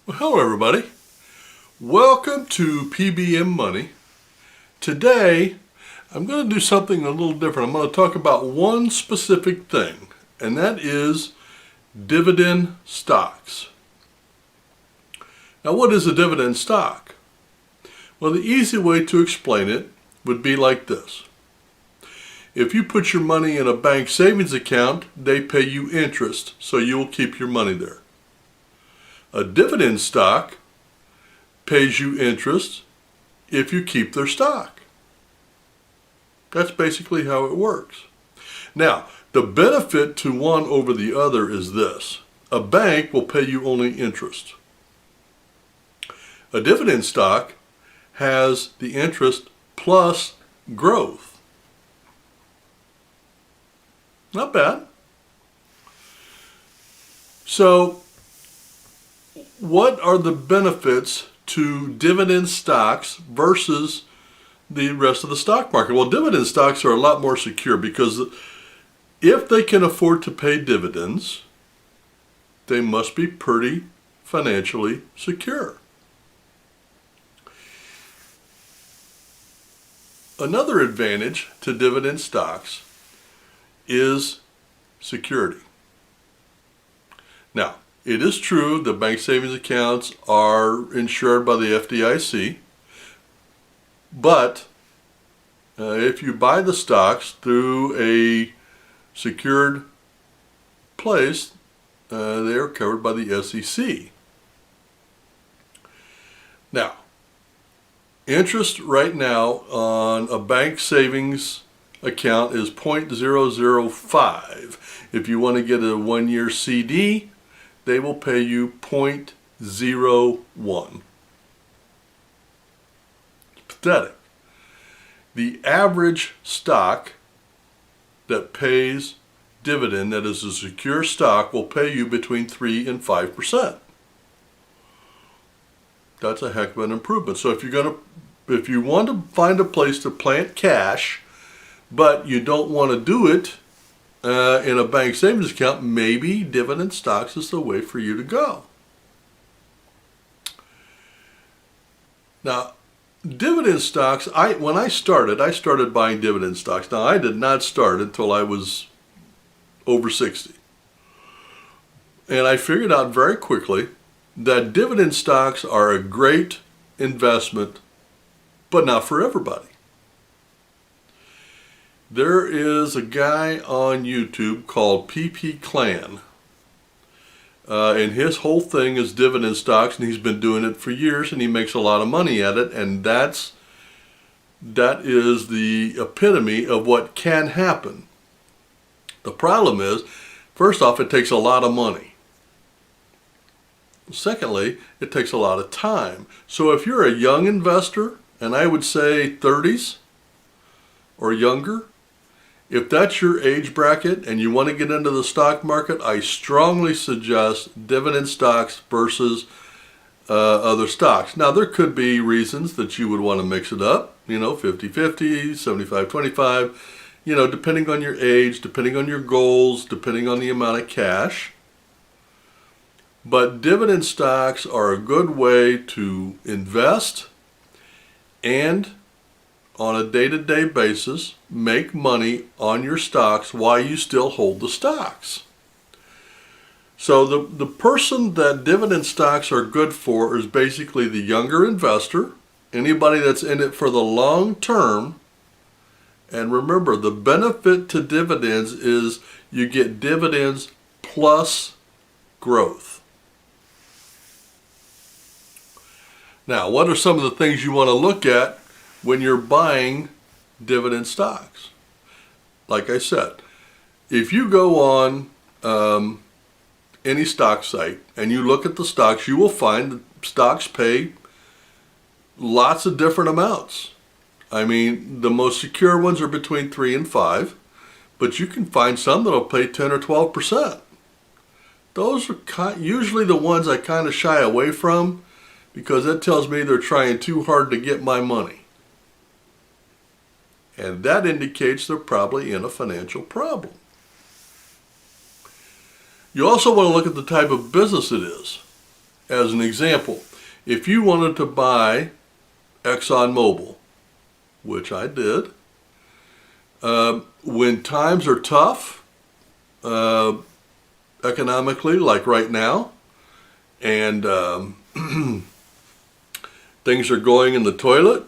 Well, hello everybody. Welcome to P.B.M. Money. Today, I'm going to do something a little different. I'm going to talk about one specific thing, and that is dividend stocks. Now, what is a dividend stock? Well, the easy way to explain it would be like this. If you put your money in a bank savings account, they pay you interest, so you will keep your money there. A dividend stock pays you interest if you keep their stock. That's basically how it works. Now, the benefit to one over the other is this. A bank will pay you only interest. A dividend stock has the interest plus growth. Not bad. So, what are the benefits to dividend stocks versus the rest of the stock market? Well, dividend stocks are a lot more secure because if they can afford to pay dividends, they must be pretty financially secure. Another advantage to dividend stocks is security. Now, it is true that bank savings accounts are insured by the FDIC, but if you buy the stocks through a secured place, they are covered by the SEC. Now, interest right now on a bank savings account is 0.005. If you want to get a 1-year CD, they will pay you 0.01. It's pathetic. The average stock that pays dividend, that is a secure stock, will pay you between 3 and 5%. That's a heck of an improvement. So if you want to find a place to plant cash, but you don't want to do it in a bank savings account, maybe dividend stocks is the way for you to go. Now, dividend stocks, when I started buying dividend stocks. Now, I did not start until I was over 60. And I figured out very quickly that dividend stocks are a great investment, but not for everybody. There is a guy on YouTube called P.B.M. And his whole thing is dividend stocks, and he's been doing it for years, and he makes a lot of money at it, and that is the epitome of what can happen. The problem is, first off, it takes a lot of money. Secondly, it takes a lot of time. So if you're a young investor, and I would say 30s or younger, if that's your age bracket and you want to get into the stock market, I strongly suggest dividend stocks versus other stocks. Now, there could be reasons that you would want to mix it up, 50-50, 75-25, depending on your age, depending on your goals, depending on the amount of cash. But dividend stocks are a good way to invest and on a day-to-day basis, make money on your stocks while you still hold the stocks. So the person that dividend stocks are good for is basically the younger investor, anybody that's in it for the long term. And remember, the benefit to dividends is you get dividends plus growth. Now, what are some of the things you want to look at when you're buying dividend stocks? Like I said, if you go on any stock site and you look at the stocks, you will find that stocks pay lots of different amounts. I mean, the most secure ones are between 3 and 5, but you can find some that'll pay 10 or 12%. Those are usually the ones I kind of shy away from because that tells me they're trying too hard to get my money. And that indicates they're probably in a financial problem. You also want to look at the type of business it is. as an example, if you wanted to buy ExxonMobil, which I did, when times are tough, economically, like right now, and things are going in the toilet,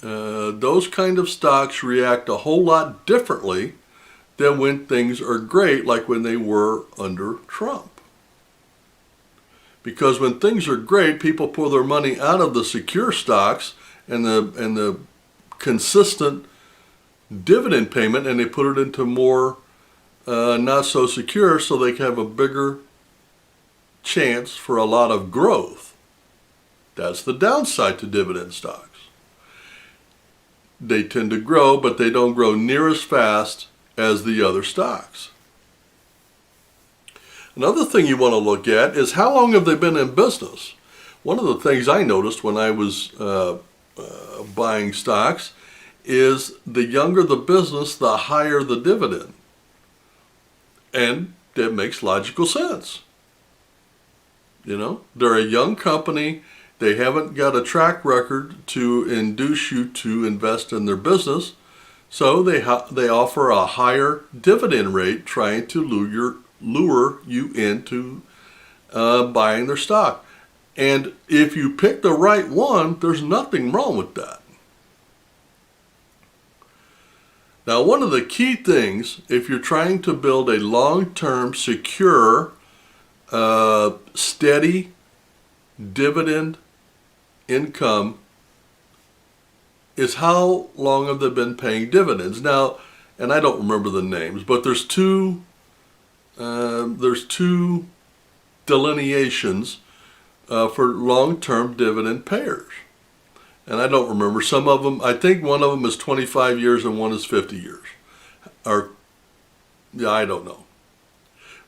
those kind of stocks react a whole lot differently than when things are great, like when they were under Trump. Because when things are great, people pull their money out of the secure stocks and the consistent dividend payment, and they put it into more not so secure, so they can have a bigger chance for a lot of growth. That's the downside to dividend stocks. They tend to grow, but they don't grow near as fast as the other stocks. Another thing you want to look at is how long have they been in business. One of the things I noticed when I was buying stocks is the younger the business, the higher the dividend. And that makes logical sense. You know, they're a young company. They haven't got a track record to induce you to invest in their business. So they offer a higher dividend rate, trying to lure you into buying their stock. And if you pick the right one, there's nothing wrong with that. Now, one of the key things, if you're trying to build a long-term, secure, steady dividend income, is how long have they been paying dividends. Now, and I don't remember the names, but there's two delineations for long-term dividend payers. And I don't remember. Some of them, I think one of them is 25 years and one is 50 years. Or, yeah, I don't know.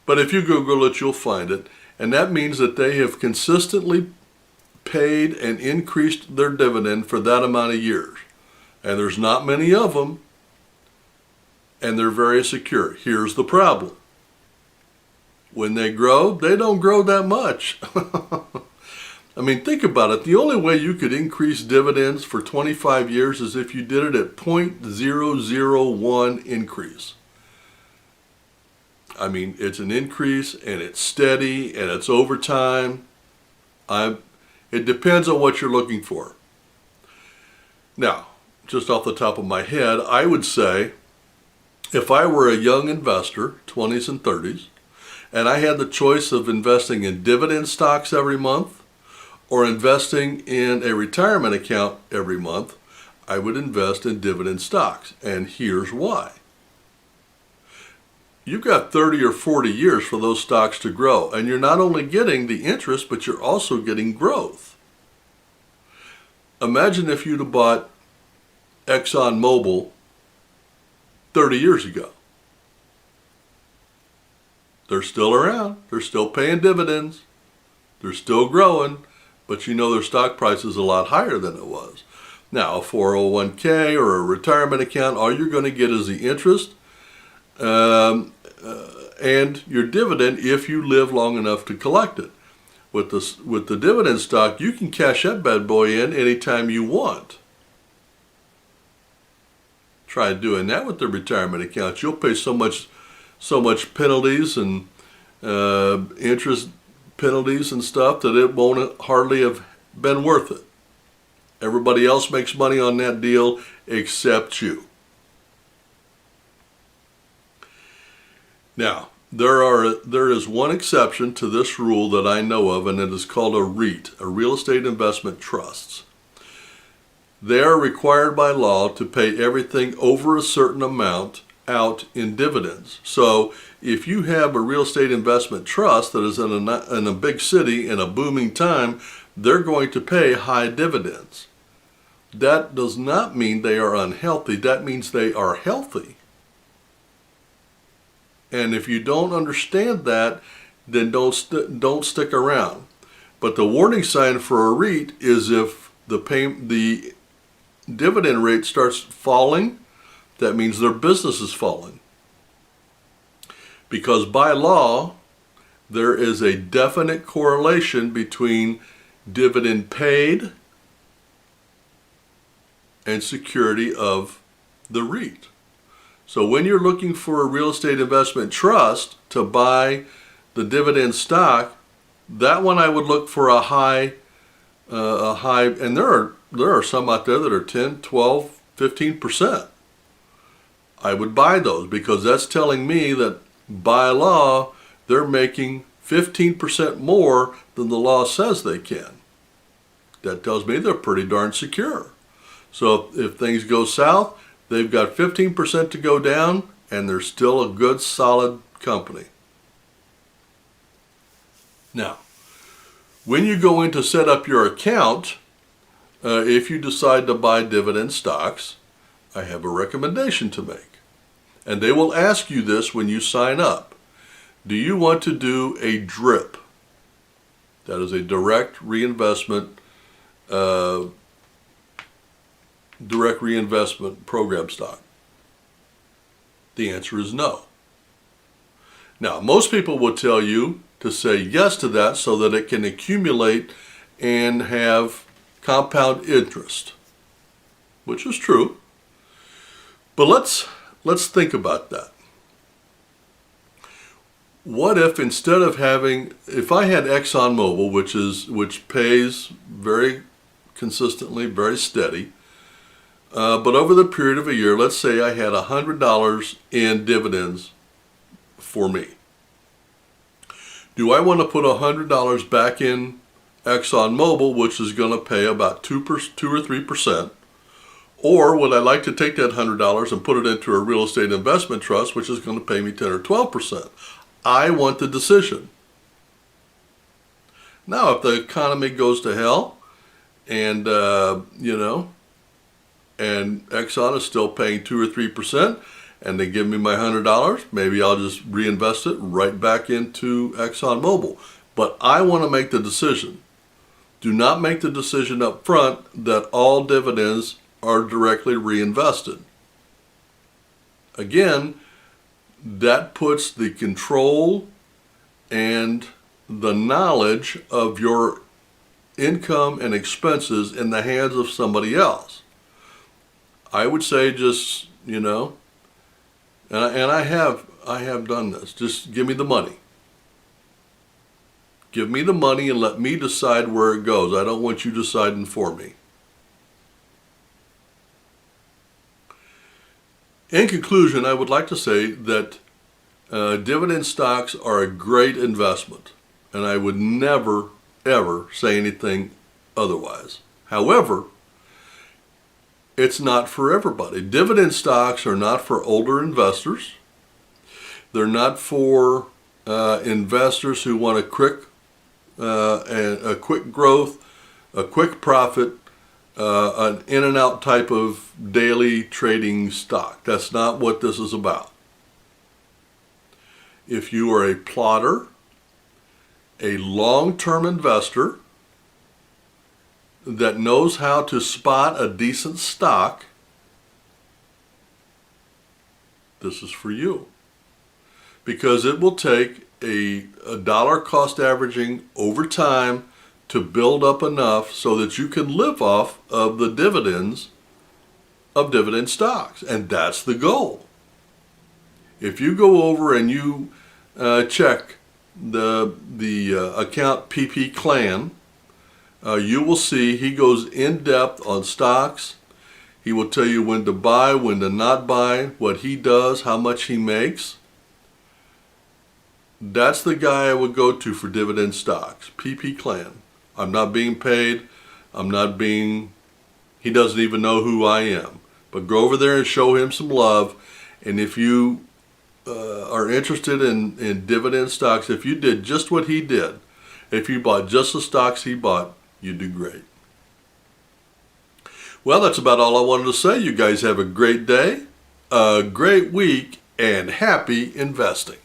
But if you Google it, you'll find it. And that means that they have consistently paid and increased their dividend for that amount of years. And there's not many of them, and they're very secure. Here's the problem. When they grow, they don't grow that much. I mean, think about it. The only way you could increase dividends for 25 years is if you did it at 0.001 increase. I mean, it's an increase, and it's steady, and it's over time. It depends on what you're looking for. Now, just off the top of my head, I would say if I were a young investor, 20s and 30s, and I had the choice of investing in dividend stocks every month or investing in a retirement account every month, I would invest in dividend stocks. And here's why. You've got 30 or 40 years for those stocks to grow, and you're not only getting the interest, but you're also getting growth. Imagine if you'd have bought ExxonMobil 30 years ago. They're still around. They're still paying dividends. They're still growing, but you know their stock price is a lot higher than it was. Now, a 401k or a retirement account, all you're going to get is the interest and your dividend if you live long enough to collect it. With the dividend stock, you can cash that bad boy in anytime you want. Try doing that with the retirement account. You'll pay so much penalties and interest penalties and stuff that it won't hardly have been worth it. Everybody else makes money on that deal except you. Now, there is one exception to this rule that I know of, and it is called a REIT, a real estate investment trusts. They are required by law to pay everything over a certain amount out in dividends. So if you have a real estate investment trust that is in a big city in a booming time, they're going to pay high dividends. That does not mean they are unhealthy. That means they are healthy. And if you don't understand that, then don't stick around. But the warning sign for a REIT is if the dividend rate starts falling, that means their business is falling. Because by law, there is a definite correlation between dividend paid and security of the REIT. So when you're looking for a real estate investment trust to buy the dividend stock, that one I would look for a high, and there are some out there that are 10, 12, 15%. I would buy those because that's telling me that by law, they're making 15% more than the law says they can. That tells me they're pretty darn secure. So if things go south, they've got 15% to go down, and they're still a good, solid company. Now, when you go in to set up your account, if you decide to buy dividend stocks, I have a recommendation to make. And they will ask you this when you sign up. Do you want to do a DRIP? That is a direct reinvestment program stock. The answer is no. Now, most people will tell you to say yes to that so that it can accumulate and have compound interest, which is true. But let's think about that. What if instead of if I had ExxonMobil, which pays very consistently, very steady, but over the period of a year, let's say I had $100 in dividends for me. Do I want to put $100 back in ExxonMobil, which is going to pay about 2 or 3%? Or would I like to take that $100 and put it into a real estate investment trust, which is going to pay me 10 or 12%? I want the decision. Now, if the economy goes to hell and, and Exxon is still paying 2 or 3%, and they give me my $100, maybe I'll just reinvest it right back into ExxonMobil. But I want to make the decision. Do not make the decision up front that all dividends are directly reinvested. Again, that puts the control and the knowledge of your income and expenses in the hands of somebody else. I would say just, and I have done this. Just give me the money. Give me the money and let me decide where it goes. I don't want you deciding for me. In conclusion, I would like to say that dividend stocks are a great investment, and I would never, ever say anything otherwise. However, it's not for everybody. Dividend stocks are not for older investors. They're not for investors who want a quick growth, a quick profit, an in and out type of daily trading stock. That's not what this is about. If you are a plotter, a long-term investor that knows how to spot a decent stock, this is for you. Because it will take a dollar cost averaging over time to build up enough so that you can live off of the dividends of dividend stocks. And that's the goal. If you go over and you check the account P.B.M, you will see he goes in depth on stocks. He will tell you when to buy, when to not buy, what he does, how much he makes. That's the guy I would go to for dividend stocks, P.B.M. I'm not being paid. He doesn't even know who I am. But go over there and show him some love. And if you are interested in dividend stocks, if you did just what he did, if you bought just the stocks he bought, you'd do great. Well, that's about all I wanted to say. You guys have a great day, a great week, and happy investing.